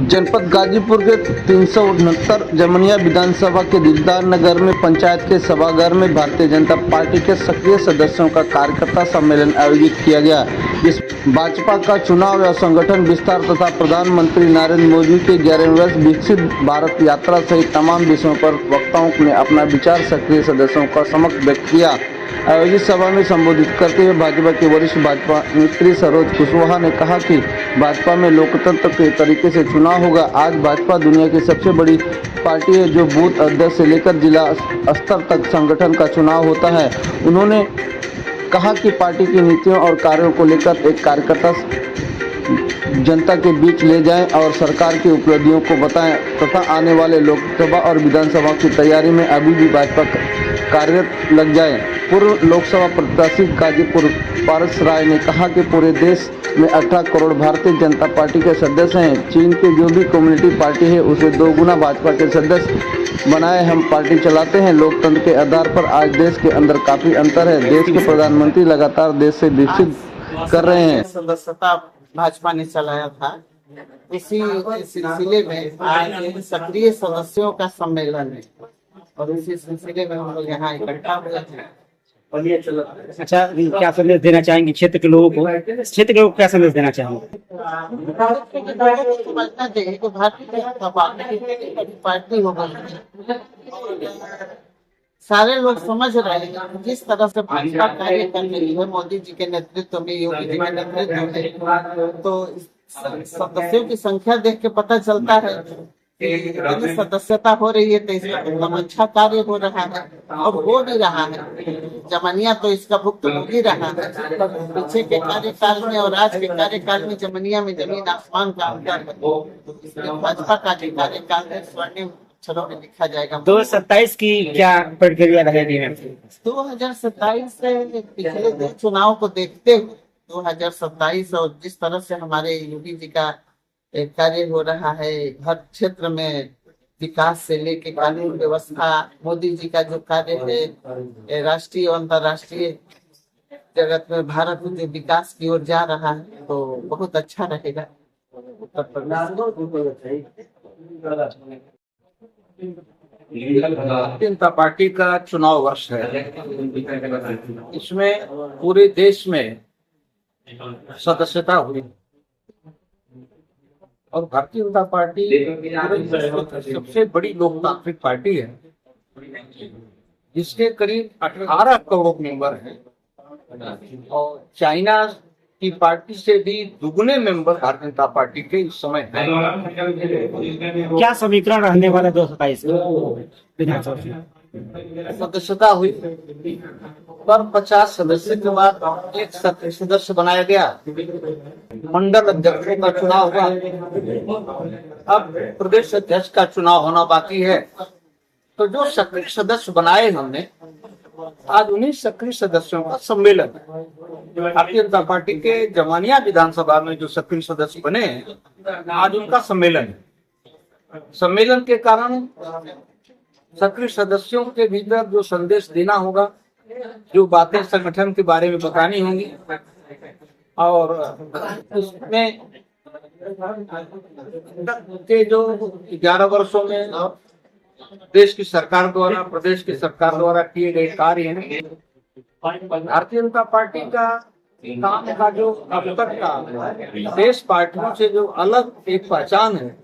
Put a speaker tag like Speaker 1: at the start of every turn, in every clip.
Speaker 1: जनपद गाजीपुर के 369 जमनिया विधानसभा के दिलदार नगर में पंचायत के सभागार में भारतीय जनता पार्टी के सक्रिय सदस्यों का कार्यकर्ता सम्मेलन आयोजित किया गया। इस भाजपा का चुनाव व संगठन विस्तार तथा प्रधानमंत्री नरेंद्र मोदी के 11वें वर्ष विकसित भारत यात्रा सहित तमाम विषयों पर वक्ताओं ने अपना विचार सक्रिय सदस्यों का समक्ष व्यक्त किया। आयोजित सभा में संबोधित करते हुए भाजपा के वरिष्ठ भाजपा नेत्री सरोज कुशवाहा ने कहा कि भाजपा में लोकतंत्र के तरीके से चुनाव होगा। आज भाजपा दुनिया की सबसे बड़ी पार्टी है जो बूथ अध्यक्ष से लेकर जिला स्तर तक संगठन का चुनाव होता है। उन्होंने कहा कि पार्टी की नीतियों और कार्यों को लेकर एक कार्यकर्ता जनता के बीच ले जाएं और सरकार की उपलब्धियों को बताएं तथा आने वाले लोकसभा और विधानसभा की तैयारी में अभी भी भाजपा कार्यरत लग जाए। पूर्व लोकसभा प्रत्याशी गाजीपुर पारस राय ने कहा कि पूरे देश में 18 करोड़ भारतीय जनता पार्टी के सदस्य हैं। चीन के जो भी कम्युनिटी पार्टी है उसे 2 गुना भाजपा के सदस्य बनाए हम पार्टी चलाते हैं। लोकतंत्र के आधार पर आज देश के अंदर काफी अंतर है। देश के प्रधानमंत्री लगातार देश से विकसित कर रहे हैं।
Speaker 2: सदस्यता भाजपा ने चलाया था, इसी सिलसिले में आज सक्रिय सदस्यों का सम्मेलन है और इसी सिलसिले में हम लोग यहाँ इकट्ठा हुए हैं।
Speaker 3: अच्छा, क्या संदेश देना चाहेंगे क्षेत्र के लोगों को? क्षेत्र के लोगों को क्या संदेश देना चाहेंगे?
Speaker 2: समझना चाहिए कि भारतीय जनता पार्टी हो गई, सारे लोग समझ रहे हैं जिस तरह से भाजपा कार्य कर रही है मोदी जी के नेतृत्व में, योगी जी के नेतृत्व में, तो सदस्यों की संख्या देख के पता चलता है कि सदस्यता हो रही है तो इसका एकदम अच्छा कार्य हो रहा है और हो भी रहा है। जमनिया तो इसका भुक्तभोगी रहा है। पीछे के कार्यकाल में और आज के कार्यकाल में जमनिया में जमीन आसमान का अंतर है। भाजपा का कार्यकाल में स्वर्णिम अक्षरों में लिखा जाएगा।
Speaker 3: 2027 की क्या प्रक्रिया रहेगी?
Speaker 2: 2027 से पिछले 2 चुनाव को देखते हुए 2027 और जिस तरह से हमारे योगी जी का कार्य हो रहा है, हर क्षेत्र में विकास से लेके कानून व्यवस्था, मोदी जी का जो कार्य है राष्ट्रीय और अंतर्राष्ट्रीय जगत में भारत जो विकास की ओर जा रहा है, तो बहुत अच्छा रहेगा उत्तर प्रदेश।
Speaker 4: भारतीय जनता पार्टी का चुनाव वर्ष है। इसमें पूरे देश में सदस्यता हुई और भारतीय जनता पार्टी सबसे बड़ी लोकतांत्रिक पार्टी है जिसके करीब 18 करोड़ मेंबर हैं और चाइना की पार्टी से भी दुगने मेंबर भारतीय जनता पार्टी के इस समय हैं।
Speaker 3: क्या समीकरण रहने वाला 2027
Speaker 4: सदस्यता हुई पर 50 सदस्य के बाद एक सदस्य बनाया गया। मंडल अध्यक्षों का चुनाव हुआ, अब प्रदेश अध्यक्ष का चुनाव होना बाकी है। तो जो सक्रिय सदस्य बनाए हमने, आज उन्हीं सक्रिय सदस्यों का सम्मेलन है। भारतीय जनता पार्टी के जमानिया विधानसभा में जो सक्रिय सदस्य बने हैं, आज उनका सम्मेलन है। सम्मेलन के कारण सक्रिय सदस्यों के भीतर जो संदेश देना होगा, जो बातें संगठन के बारे में बतानी होंगी और उसमें के जो 11 वर्षों में देश की सरकार द्वारा, प्रदेश की सरकार द्वारा किए गए कार्य हैं। भारतीय जनता पार्टी का काम का जो अब तक का देश पार्टियों से जो अलग एक पहचान है,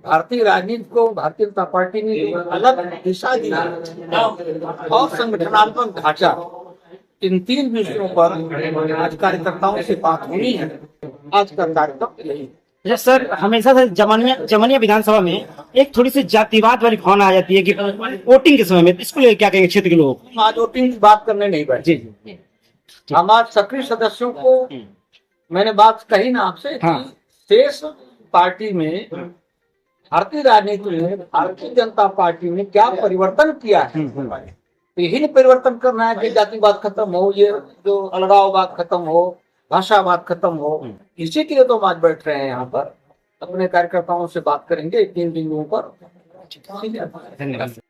Speaker 4: भारतीय राजनीति को भारतीय जनता पार्टी ने जो अलग दिशा दी और संगठनात्मक ढांचा, इन 3 विषयों पर आज कार्यकर्ताओं से बात होनी है। आज का कार्यक्रम यही।
Speaker 3: अच्छा सर, हमेशा से जमनिया विधानसभा में एक थोड़ी सी जातिवाद वाली भावना आ जाती है कि वोटिंग के समय में, इसको लेकर क्या कहेंगे क्षेत्र के लोग?
Speaker 4: आज वोटिंग की बात करने नहीं बैठे।
Speaker 3: जी,
Speaker 4: हम आज सक्रिय सदस्यों को, मैंने बात कही ना आपसे,
Speaker 3: हाँ।
Speaker 4: शेष पार्टी में भारतीय राजनीति में भारतीय जनता पार्टी ने क्या परिवर्तन किया है, तो यही परिवर्तन करना है कि जातिवाद खत्म हो, ये जो अलगाववाद खत्म हो, भाषावाद खत्म हो। इसी के लिए तो हम आज बैठ रहे हैं यहाँ पर, अपने कार्यकर्ताओं से बात करेंगे 3 बिंदुओं पर।
Speaker 3: धन्यवाद।